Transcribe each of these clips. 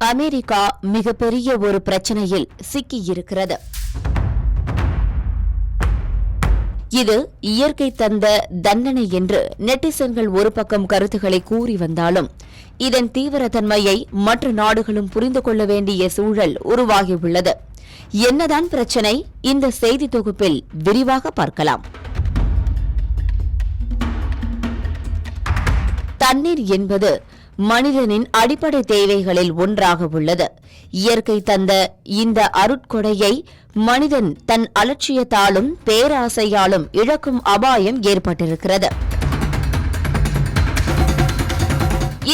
America மிகப்பெரிய ஒரு பிரச்சனையில் சிக்கியிருக்கிறது. இது இயற்கை தந்த தண்டனை என்று நெட்டிசன்கள் ஒரு பக்கம் கருத்துக்களை கூறி வந்தாலும் இதன் தீவிரத்தன்மையை மற்ற நாடுகளும் புரிந்து கொள்ள வேண்டிய சூழல் உருவாகியுள்ளது. என்னதான் பிரச்சனை? இந்த செய்தி தொகுப்பில் விரிவாக பார்க்கலாம். தண்ணீர் என்பது மனிதனின் அடிப்படை தேவைகளில் ஒன்றாக உள்ளது. இயற்கை தந்த இந்த அருட்கொடையை மனிதன் தன் அலட்சியத்தாலும் பேராசையாலும் இழக்கும் அபாயம் ஏற்பட்டிருக்கிறது.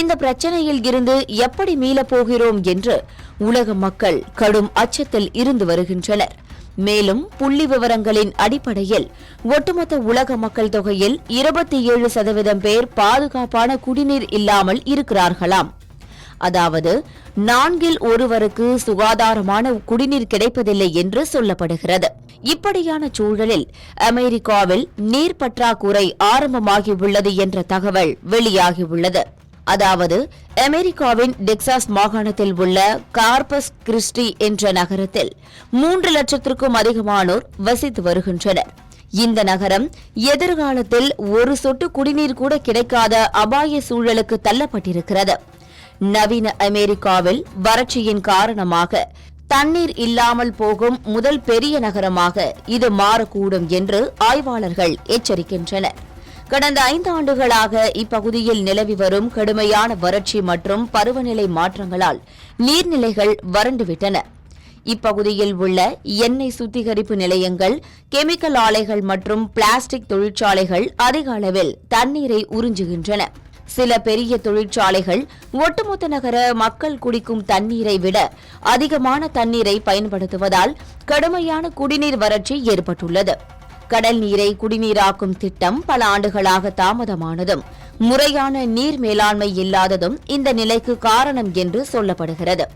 இந்த பிரச்சனையில் இருந்து எப்படி மீளப் போகிறோம் என்று உலக மக்கள் கடும் அச்சத்தில் இருந்து வருகின்றனர். மேலும் புள்ளி விவரங்களின் அடிப்படையில் ஒட்டுமொத்த உலக மக்கள் தொகையில் 27% பேர் பாதுகாப்பான குடிநீர் இல்லாமல் இருக்கிறார்களாம். அதாவது 4 ஒருவருக்கு சுகாதாரமான குடிநீர் கிடைப்பதில்லை என்று சொல்லப்படுகிறது. இப்படியான சூழலில் அமெரிக்காவில் நீர் பற்றாக்குறை ஆரம்பமாகியுள்ளது என்ற தகவல் வெளியாகியுள்ளது. அதாவது அமெரிக்காவின் டெக்சாஸ் மாகாணத்தில் உள்ள கார்பஸ் கிறிஸ்டி என்ற நகரத்தில் 3 லட்சத்திற்கும் அதிகமானோர் வசித்து வருகின்றனர். இந்த நகரம் எதிர்காலத்தில் ஒரு சொட்டு குடிநீர் கூட கிடைக்காத அபாய சூழலுக்கு தள்ளப்பட்டிருக்கிறது. நவீன அமெரிக்காவில் வறட்சியின் காரணமாக தண்ணீர் இல்லாமல் போகும் முதல் பெரிய நகரமாக இது மாறக்கூடும் என்று ஆய்வாளர்கள் எச்சரிக்கின்றனர். கடந்த 5 ஆண்டுகளாக இப்பகுதியில் நிலவி வரும் கடுமையான வறட்சி மற்றும் பருவநிலை மாற்றங்களால் நீர்நிலைகள் வறண்டுவிட்டன. இப்பகுதியில் உள்ள எண்ணெய் சுத்திகரிப்பு நிலையங்கள், கெமிக்கல் ஆலைகள் மற்றும் பிளாஸ்டிக் தொழிற்சாலைகள் அதிக அளவில் தண்ணீரை உறிஞ்சுகின்றன. சில பெரிய தொழிற்சாலைகள் ஒட்டுமொத்த நகர மக்கள் குடிக்கும் தண்ணீரை விட அதிகமான தண்ணீரை பயன்படுத்துவதால் கடுமையான குடிநீர் வறட்சி ஏற்பட்டுள்ளது. கடல் நீரை குடிநீராக்கும் திட்டம் பல ஆண்டுகளாக தாமதமானதும் முறையான நீர் மேலாண்மை இல்லாததும் இந்த நிலைக்கு காரணம் என்று சொல்லப்படுகிறது.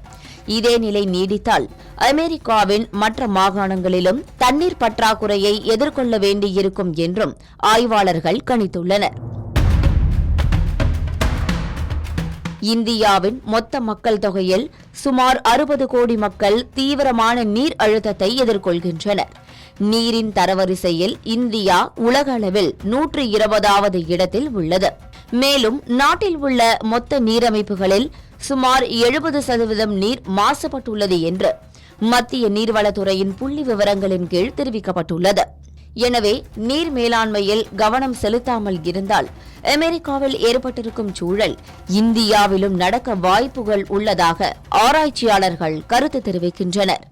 இதே நிலை நீடித்தால் அமெரிக்காவின் மற்ற மாகாணங்களிலும் தண்ணீர் பற்றாக்குறையை எதிர்கொள்ள வேண்டியிருக்கும் என்றும் ஆய்வாளர்கள் கணித்துள்ளனர். இந்தியாவின் மொத்த மக்கள் தொகையில் சுமார் 60 கோடி மக்கள் தீவிரமான நீர் அழுத்தத்தை எதிர்கொள்கின்றனர். நீரின் தரவரிசையில் இந்தியா உலக அளவில் 120வது இடத்தில் உள்ளது. மேலும் நாட்டில் உள்ள மொத்த நீரமைப்புகளில் சுமார் 70% நீர் மாசுபட்டுள்ளது என்று மத்திய நீர்வளத்துறையின் புள்ளி விவரங்களின் கீழ் தெரிவிக்கப்பட்டுள்ளது. எனவே நீர் மேலாண்மையில் கவனம் செலுத்தாமல் இருந்தால் அமெரிக்காவில் ஏற்பட்டிருக்கும் சூழல் இந்தியாவிலும் நடக்க வாய்ப்புகள் உள்ளதாக ஆராய்ச்சியாளர்கள் கருத்து தெரிவிக்கின்றனர்.